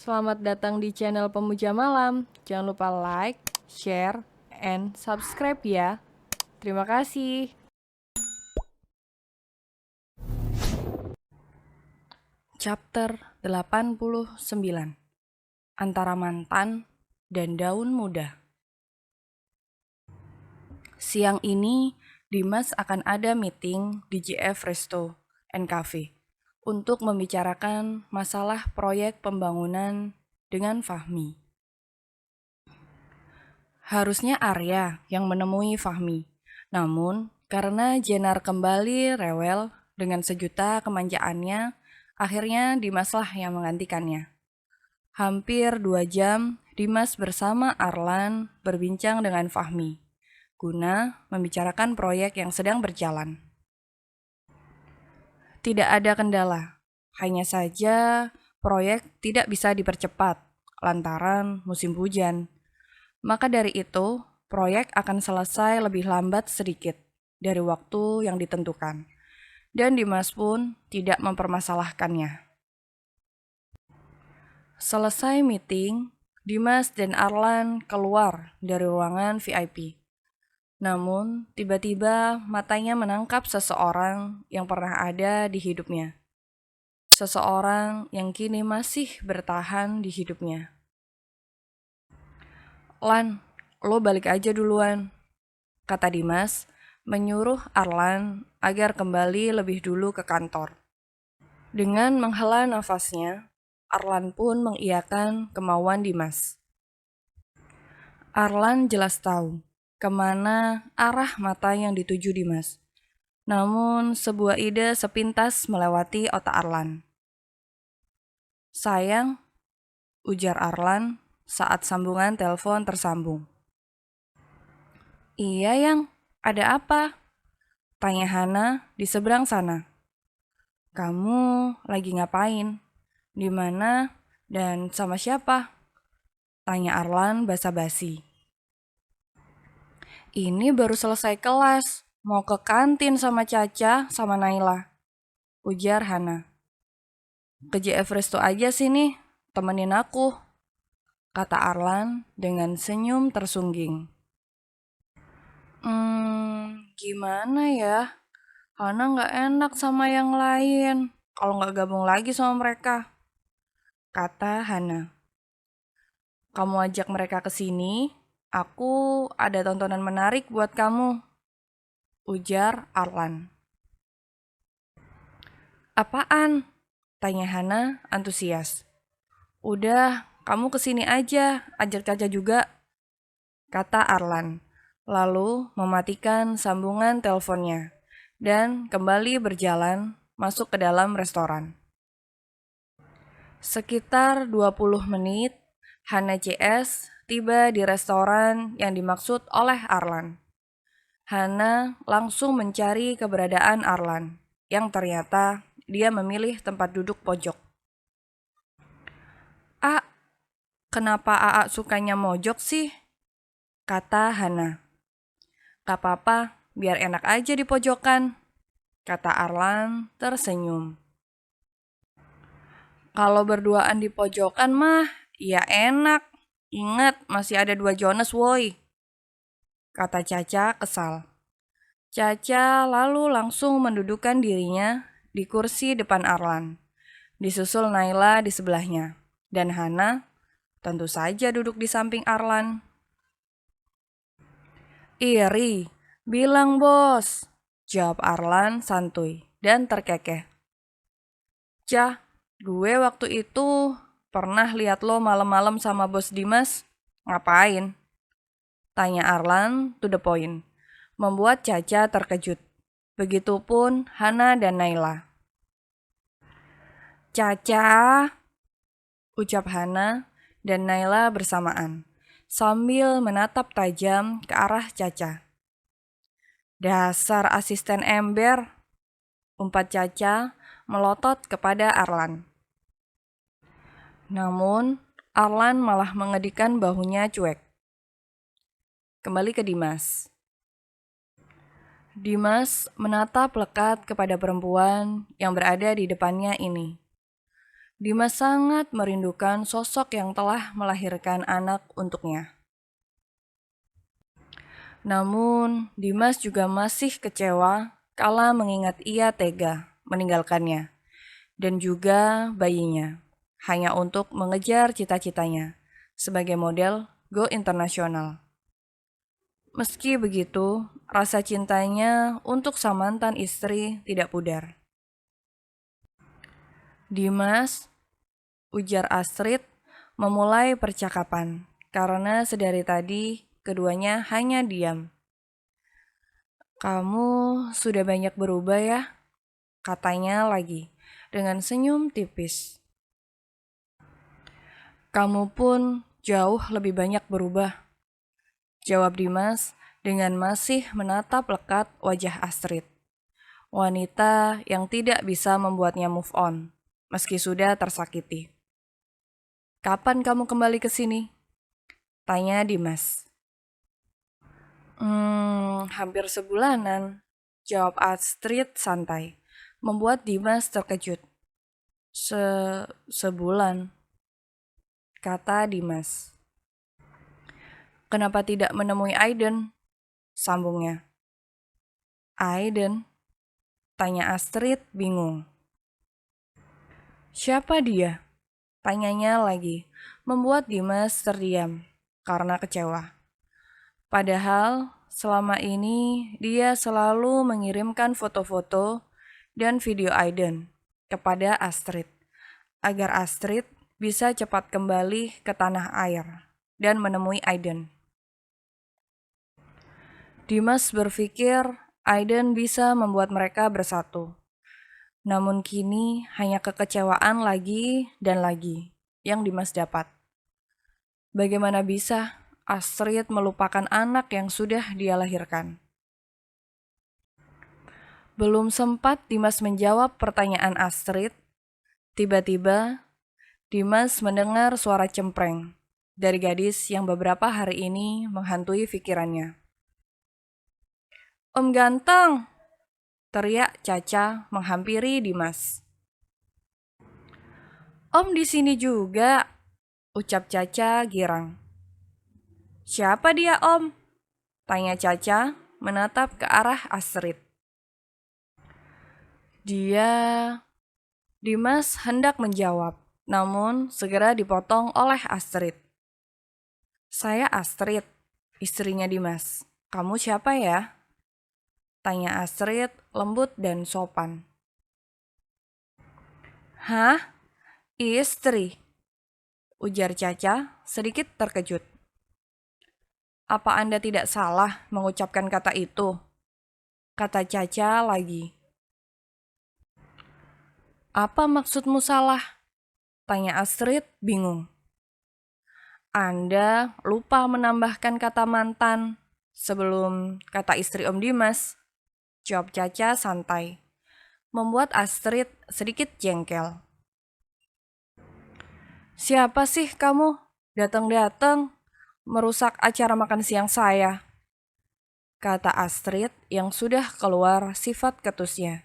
Selamat datang di channel Pemuja Malam. Jangan lupa like, share, and subscribe ya. Terima kasih. Chapter 89. Antara mantan dan daun muda. Siang ini, Dimas akan ada meeting di JF Resto and Cafe untuk membicarakan masalah proyek pembangunan dengan Fahmi. Harusnya Arya yang menemui Fahmi, namun karena Jenar kembali rewel dengan sejuta kemanjaannya, akhirnya Dimaslah yang menggantikannya. Hampir 2 jam, Dimas bersama Arlan berbincang dengan Fahmi, guna membicarakan proyek yang sedang berjalan. Tidak ada kendala, hanya saja proyek tidak bisa dipercepat lantaran musim hujan. Maka dari itu, proyek akan selesai lebih lambat sedikit dari waktu yang ditentukan. Dan Dimas pun tidak mempermasalahkannya. Selesai meeting, Dimas dan Arlan keluar dari ruangan VIP. Namun, tiba-tiba matanya menangkap seseorang yang pernah ada di hidupnya. Seseorang yang kini masih bertahan di hidupnya. Lan, lo balik aja duluan, kata Dimas, menyuruh Arlan agar kembali lebih dulu ke kantor. Dengan menghela nafasnya, Arlan pun mengiyakan kemauan Dimas. Arlan jelas tahu kemana arah mata yang dituju Dimas. Namun sebuah ide sepintas melewati otak Arlan. Sayang, ujar Arlan saat sambungan telepon tersambung. Iya yang, ada apa? Tanya Hana di seberang sana. Kamu lagi ngapain? Di mana? Dan sama siapa? Tanya Arlan basa-basi. Ini baru selesai kelas, mau ke kantin sama Caca sama Naila. Ujar Hana. Ke JF Resto aja sini, temenin aku. Kata Arlan dengan senyum tersungging. Gimana ya? Hana gak enak sama yang lain kalau gak gabung lagi sama mereka. Kata Hana. Kamu ajak mereka ke sini, aku ada tontonan menarik buat kamu. Ujar Arlan. Apaan? Tanya Hana antusias. Udah, kamu kesini aja, ajak Caca juga. Kata Arlan, lalu mematikan sambungan teleponnya dan kembali berjalan masuk ke dalam restoran. Sekitar 20 menit, Hana CS tiba di restoran yang dimaksud oleh Arlan. Hana langsung mencari keberadaan Arlan, yang ternyata dia memilih tempat duduk pojok. Kenapa Aa sukanya mojok sih? Kata Hana. Gak apa-apa, biar enak aja di pojokan. Kata Arlan tersenyum. Kalau berduaan di pojokan mah, ya enak. Ingat, masih ada 2 Jonas woi. Kata Caca kesal. Caca lalu langsung mendudukkan dirinya di kursi depan Arlan. Disusul Naila di sebelahnya. Dan Hana tentu saja duduk di samping Arlan. Iri, bilang bos. Jawab Arlan santuy dan terkekeh. Cah, gue waktu itu pernah lihat lo malam-malam sama bos Dimas. Ngapain? Tanya Arlan to the point. Membuat Caca terkejut. Begitupun Hana dan Naila. Caca, ucap Hana dan Naila bersamaan, sambil menatap tajam ke arah Caca. Dasar asisten ember, umpat Caca melotot kepada Arlan. Namun, Arlan malah mengedikan bahunya cuek. Kembali ke Dimas. Dimas menatap lekat kepada perempuan yang berada di depannya ini. Dimas sangat merindukan sosok yang telah melahirkan anak untuknya. Namun, Dimas juga masih kecewa kala mengingat ia tega meninggalkannya dan juga bayinya hanya untuk mengejar cita-citanya sebagai model go internasional. Meski begitu, rasa cintanya untuk sang mantan istri tidak pudar. Dimas, ujar Astrid, memulai percakapan karena sedari tadi keduanya hanya diam. Kamu sudah banyak berubah ya, katanya lagi dengan senyum tipis. Kamu pun jauh lebih banyak berubah, jawab Dimas dengan masih menatap lekat wajah Astrid. Wanita yang tidak bisa membuatnya move on, meski sudah tersakiti. Kapan kamu kembali ke sini? Tanya Dimas. Hampir sebulanan, jawab Astrid santai, membuat Dimas terkejut. Sebulan, kata Dimas. Kenapa tidak menemui Aiden? Sambungnya. Aiden? Tanya Astrid bingung. Siapa dia? Tanyanya lagi, membuat Dimas terdiam karena kecewa. Padahal selama ini dia selalu mengirimkan foto-foto dan video Aiden kepada Astrid, agar Astrid bisa cepat kembali ke tanah air dan menemui Aiden. Dimas berpikir Aiden bisa membuat mereka bersatu. Namun kini hanya kekecewaan lagi dan lagi yang Dimas dapat. Bagaimana bisa Astrid melupakan anak yang sudah dia lahirkan? Belum sempat Dimas menjawab pertanyaan Astrid, tiba-tiba Dimas mendengar suara cempreng dari gadis yang beberapa hari ini menghantui pikirannya. Om ganteng! Teriak Caca menghampiri Dimas. Om di sini juga, ucap Caca girang. Siapa dia om? Tanya Caca menatap ke arah Astrid. Dimas hendak menjawab, namun segera dipotong oleh Astrid. Saya Astrid, istrinya Dimas. Kamu siapa ya? Tanya Astrid lembut dan sopan. Hah? Istri? Ujar Caca sedikit terkejut. Apa Anda tidak salah mengucapkan kata itu? Kata Caca lagi. Apa maksudmu salah? Tanya Astrid bingung. Anda lupa menambahkan kata mantan sebelum kata istri Om Dimas. Jawab Caca santai, membuat Astrid sedikit jengkel. Siapa sih kamu? Datang-datang merusak acara makan siang saya, kata Astrid yang sudah keluar sifat ketusnya.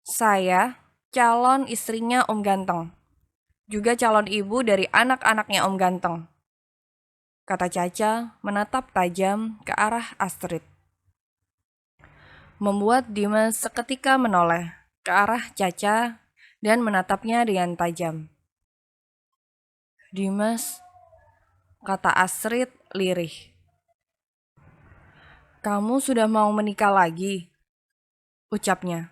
Saya calon istrinya Om Ganteng, juga calon ibu dari anak-anaknya Om Ganteng, kata Caca menatap tajam ke arah Astrid. Membuat Dimas seketika menoleh ke arah Caca dan menatapnya dengan tajam. Dimas, kata Astrid lirih. Kamu sudah mau menikah lagi? Ucapnya.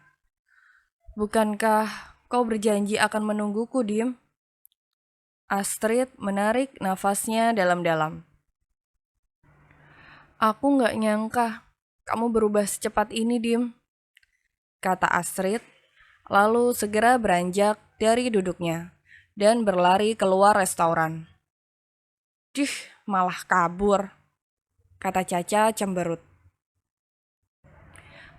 Bukankah kau berjanji akan menungguku, Dim? Astrid menarik nafasnya dalam-dalam. Aku gak nyangka kamu berubah secepat ini, Dim, kata Astrid, lalu segera beranjak dari duduknya dan berlari keluar restoran. Dih, malah kabur, kata Caca cemberut.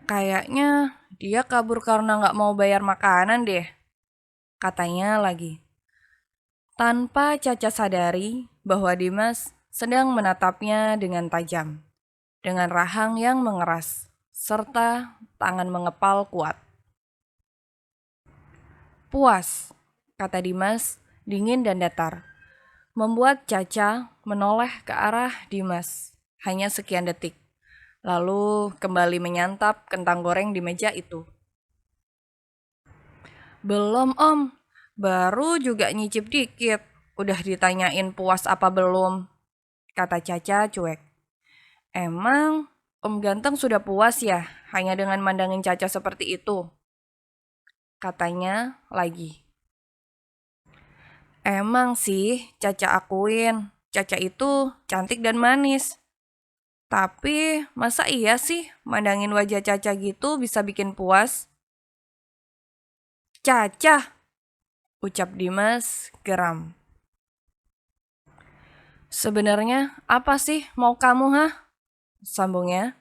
Kayaknya dia kabur karena gak mau bayar makanan deh, katanya lagi. Tanpa Caca sadari bahwa Dimas sedang menatapnya dengan tajam, dengan rahang yang mengeras, serta tangan mengepal kuat. Puas, kata Dimas, dingin dan datar. Membuat Caca menoleh ke arah Dimas. Hanya sekian detik. Lalu kembali menyantap kentang goreng di meja itu. Belum om, baru juga nyicip dikit. Udah ditanyain puas apa belum? Kata Caca cuek. Emang Om Ganteng sudah puas ya hanya dengan mandangin Caca seperti itu? Katanya lagi. Emang sih Caca akuin, Caca itu cantik dan manis. Tapi masa iya sih mandangin wajah Caca gitu bisa bikin puas? Caca, ucap Dimas geram. Sebenarnya apa sih mau kamu Sambungnya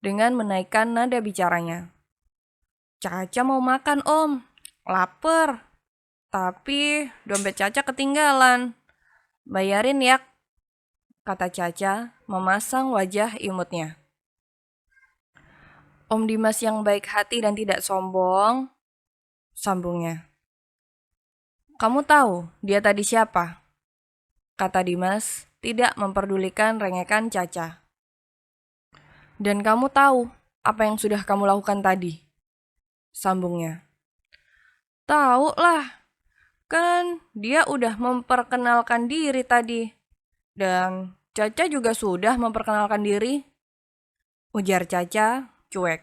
dengan menaikkan nada bicaranya. Caca mau makan om, lapar. Tapi dompet Caca ketinggalan. Bayarin ya, kata Caca memasang wajah imutnya. Om Dimas yang baik hati dan tidak sombong, sambungnya. Kamu tahu dia tadi siapa? Kata Dimas, tidak memperdulikan rengekan Caca. Dan kamu tahu apa yang sudah kamu lakukan tadi? Sambungnya. Tahu lah, kan dia udah memperkenalkan diri tadi. Dan Caca juga sudah memperkenalkan diri. Ujar Caca cuek.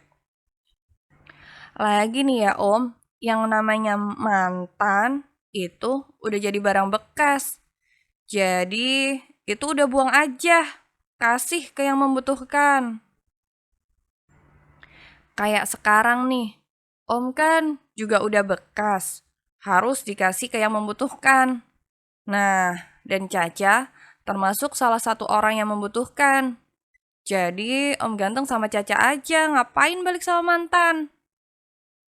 Lagi nih ya om, yang namanya mantan itu udah jadi barang bekas. Jadi itu udah buang aja. Kasih ke yang membutuhkan. Kayak sekarang nih, om kan juga udah bekas. Harus dikasih ke yang membutuhkan. Nah, dan Caca termasuk salah satu orang yang membutuhkan. Jadi Om Ganteng sama Caca aja, ngapain balik sama mantan?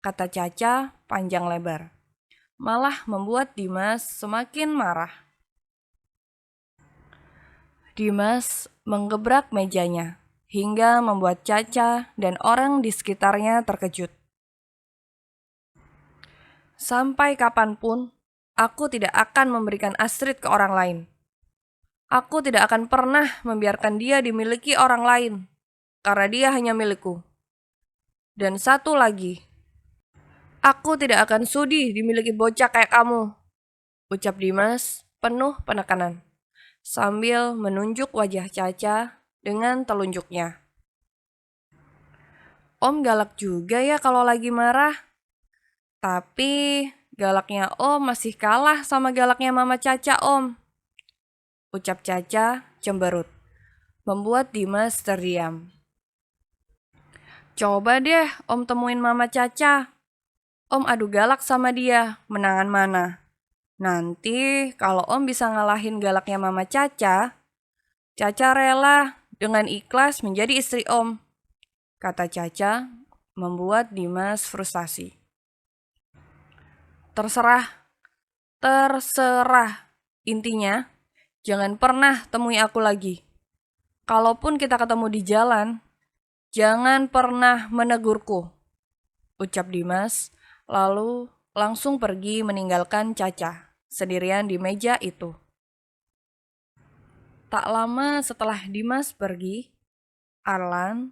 Kata Caca panjang lebar. Malah membuat Dimas semakin marah. Dimas menggebrak mejanya hingga membuat Caca dan orang di sekitarnya terkejut. Sampai kapanpun, aku tidak akan memberikan Astrid ke orang lain. Aku tidak akan pernah membiarkan dia dimiliki orang lain, karena dia hanya milikku. Dan satu lagi, aku tidak akan sudi dimiliki bocah kayak kamu, ucap Dimas penuh penekanan, sambil menunjuk wajah Caca dengan telunjuknya. Om galak juga ya kalau lagi marah. Tapi galaknya Om masih kalah sama galaknya Mama Caca Om. Ucap Caca cemberut, membuat Dimas terdiam. Coba deh Om temuin Mama Caca. Om adu galak sama dia, menangan mana? Nanti kalau Om bisa ngalahin galaknya Mama Caca, Caca rela dengan ikhlas menjadi istri Om, kata Caca, membuat Dimas frustasi. Terserah. Intinya, jangan pernah temui aku lagi. Kalaupun kita ketemu di jalan, jangan pernah menegurku, ucap Dimas, lalu langsung pergi meninggalkan Caca sendirian di meja itu. Tak lama setelah Dimas pergi, Arlan,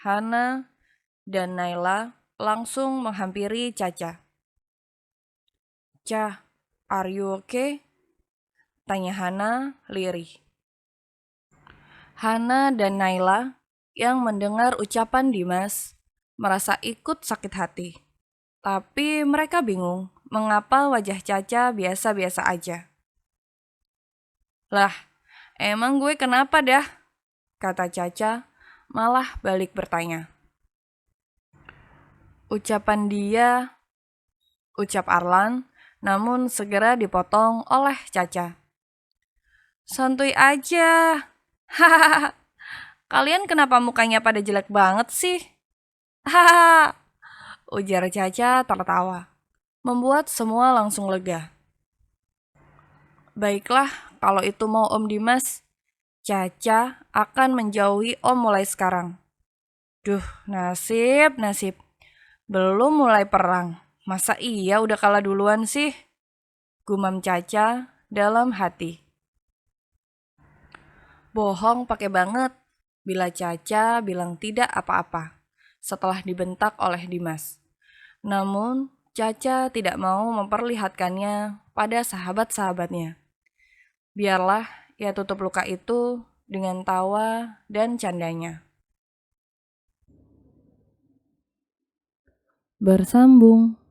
Hana, dan Naila langsung menghampiri Caca. Ca, are you okay? Tanya Hana lirih. Hana dan Naila yang mendengar ucapan Dimas merasa ikut sakit hati. Tapi mereka bingung mengapa wajah Caca biasa-biasa aja. Lah, emang gue kenapa dah? Kata Caca malah balik bertanya. Ucap Arlan, namun segera dipotong oleh Caca. Santuy aja. Hahaha. Kalian kenapa mukanya pada jelek banget sih? Hahaha. Ujar Caca tertawa, membuat semua langsung lega. Baiklah, kalau itu mau Om Dimas, Caca akan menjauhi Om mulai sekarang. Duh, nasib. Belum mulai perang. Masa iya udah kalah duluan sih? gumam Caca dalam hati. Bohong pakai banget, bila Caca bilang tidak apa-apa setelah dibentak oleh Dimas. Namun, Caca tidak mau memperlihatkannya pada sahabat-sahabatnya. Biarlah ia tutup luka itu dengan tawa dan candanya. Bersambung.